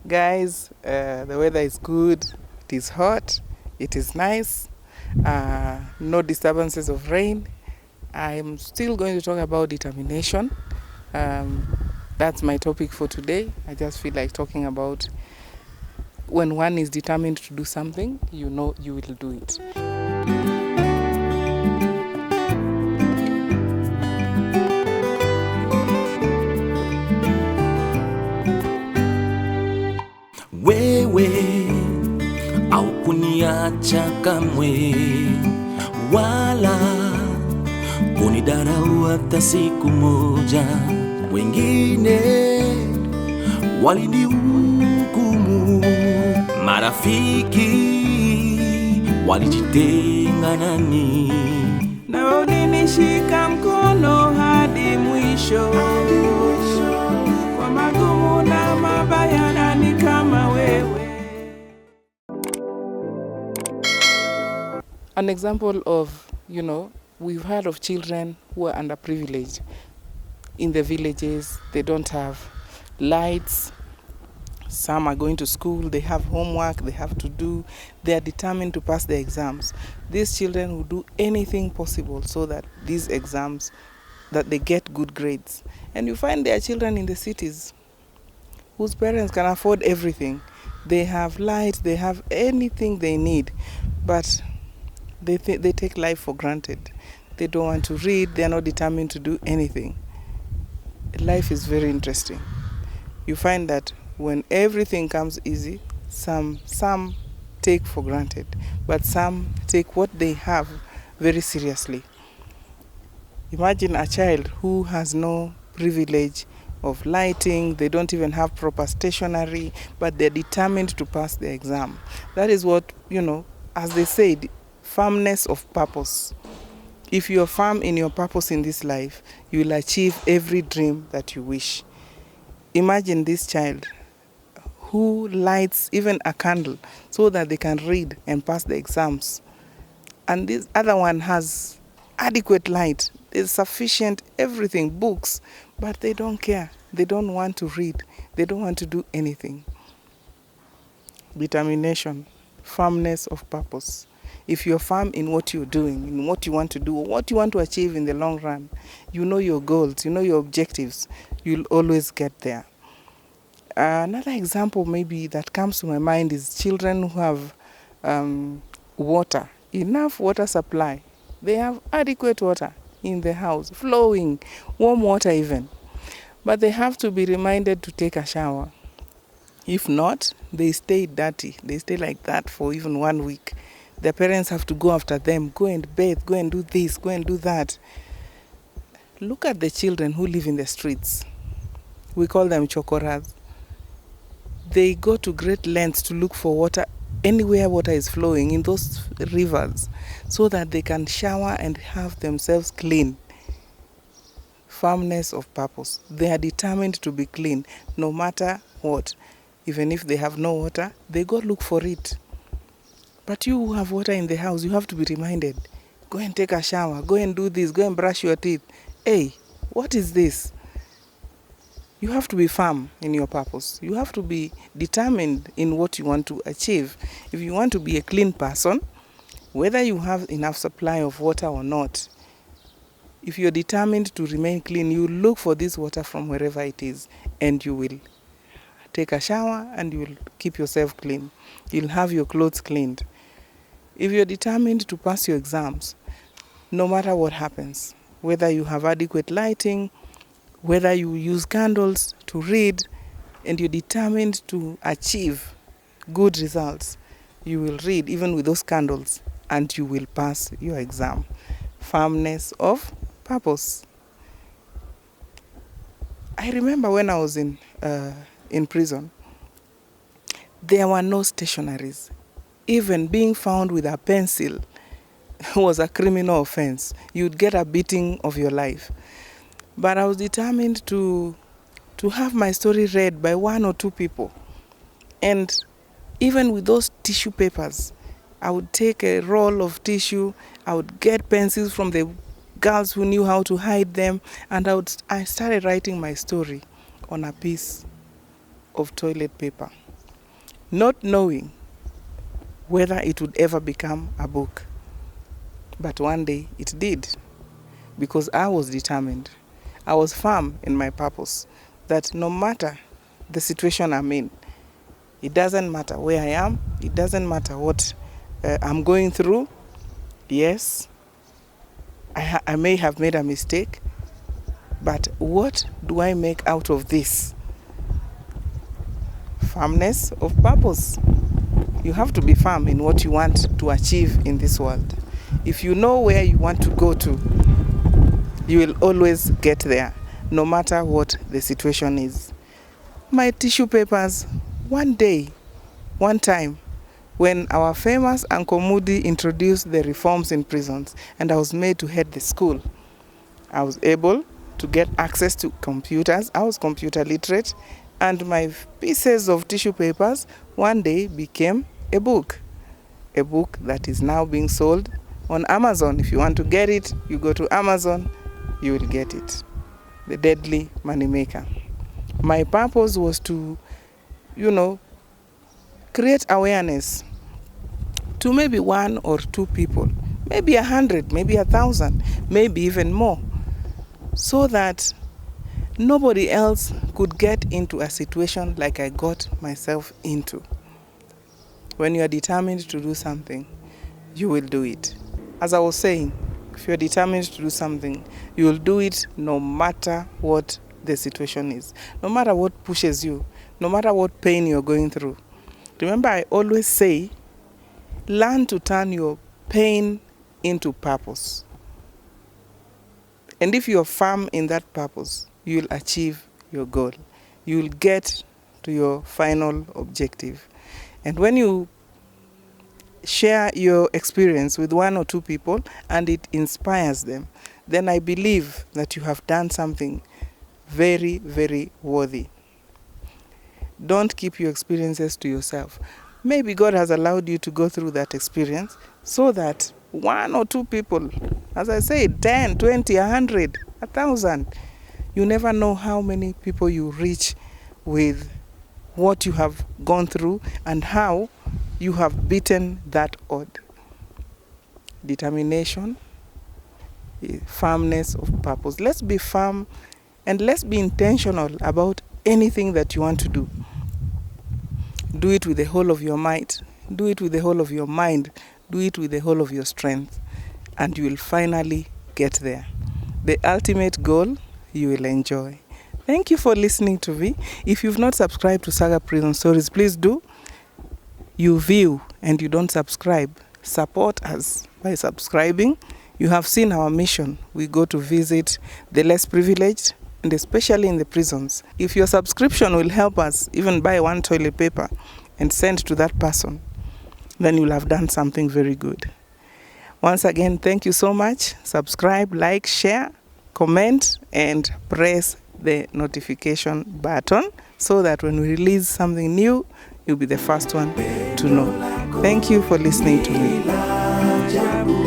Guys, the weather is good, it is hot, it is nice, no disturbances of rain. I'm still going to talk about determination. That's my topic for today. I just feel like talking about when one is determined to do something, you know you will do it. Wewe au kuniacha kamwe, wala kunidharau hata siku moja. Wengine walinihukumu, marafiki walijitenga nami, Na ulinishika mkono hadi mwisho, kwa magumu na mabaya nani kama wewe. An example of, we've heard of children who are underprivileged. In the villages, they don't have lights. Some are going to school, they have homework, they have to do. They are determined to pass the exams. These children will do anything possible so that these exams, that they get good grades. And you find there are children in the cities whose parents can afford everything. They have lights, they have anything they need, but they take life for granted. They don't want to read, they are not determined to do anything. Life is very interesting. You find that when everything comes easy, some take for granted, but some take what they have very seriously. Imagine a child who has no privilege of lighting, they don't even have proper stationery, but they're determined to pass the exam. That is what, as they said, firmness of purpose. If you are firm in your purpose in this life, you will achieve every dream that you wish. Imagine this child who lights even a candle so that they can read and pass the exams. And this other one has adequate light, there's sufficient everything, books, but they don't care. They don't want to read. They don't want to do anything. Determination, firmness of purpose. If you're firm in what you're doing, in what you want to do, or what you want to achieve in the long run, you know your goals, you know your objectives, you'll always get there. Another example maybe that comes to my mind is children who have water, enough water supply. They have adequate water in the house, flowing, warm water even. But they have to be reminded to take a shower. If not, they stay dirty. They stay like that for even 1 week. Their parents have to go after them, go and bathe, go and do this, go and do that. Look at the children who live in the streets. We call them chokoras. They go to great lengths to look for water anywhere water is flowing in those rivers so that they can shower and have themselves clean. Firmness of purpose. They are determined to be clean no matter what. Even if they have no water, they go look for it. But you who have water in the house, you have to be reminded. Go and take a shower, go and do this, go and brush your teeth. Hey, what is this? You have to be firm in your purpose. You have to be determined in what you want to achieve. If you want to be a clean person, whether you have enough supply of water or not, if you're determined to remain clean, you look for this water from wherever it is, and you will take a shower and you will keep yourself clean. You'll have your clothes cleaned. If you're determined to pass your exams, no matter what happens, whether you have adequate lighting, whether you use candles to read, and you're determined to achieve good results, you will read even with those candles and you will pass your exam. Firmness of purpose. I remember when I was in prison, there were no stationaries. Even being found with a pencil was a criminal offense. You'd get a beating of your life. But I was determined to have my story read by 1 or 2 people. And even with those tissue papers, I would take a roll of tissue, I would get pencils from the girls who knew how to hide them, and I started writing my story on a piece of toilet paper. not knowing whether it would ever become a book. But one day it did, because I was determined. I was firm in my purpose that no matter the situation I'm in, it doesn't matter where I am, it doesn't matter what I'm going through. Yes, I may have made a mistake, but what do I make out of this? Firmness of purpose. You have to be firm in what you want to achieve in this world. If you know where you want to go to, you will always get there, no matter what the situation is. My tissue papers, one time, when our famous Uncle Moody introduced the reforms in prisons and I was made to head the school, I was able to get access to computers. I was computer literate, and my pieces of tissue papers one day became a book that is now being sold on Amazon. If you want to get it, you go to Amazon, you will get it. The Deadly Moneymaker. My purpose was to, create awareness to maybe 1 or 2 people, maybe 100, maybe 1,000, maybe even more, so that nobody else could get into a situation like I got myself into. When you are determined to do something, you will do it. As I was saying, if you are determined to do something, you will do it no matter what the situation is, no matter what pushes you, no matter what pain you're going through. Remember, I always say, learn to turn your pain into purpose. And if you're firm in that purpose, you'll achieve your goal. You'll get to your final objective. And when you share your experience with 1 or 2 people and it inspires them, then I believe that you have done something very, very worthy. Don't keep your experiences to yourself. Maybe God has allowed you to go through that experience so that 1 or 2 people, as I said, 10, 20, 100, 1,000, you never know how many people you reach with what you have gone through and how you have beaten that odd. Determination, firmness of purpose. Let's be firm and let's be intentional about anything that you want to do. Do it with the whole of your might. Do it with the whole of your mind. Do it with the whole of your strength. And you will finally get there. The ultimate goal you will enjoy. Thank you for listening to me. If you've not subscribed to Saga Prison Stories, please do. You view and you don't subscribe. Support us by subscribing. You have seen our mission. We go to visit the less privileged, and especially in the prisons. If your subscription will help us even buy 1 toilet paper and send to that person, then you'll have done something very good. Once again, thank you so much. Subscribe, like, share, comment, and press the notification button so that when we release something new, you'll be the first one to know. Thank you for listening to me.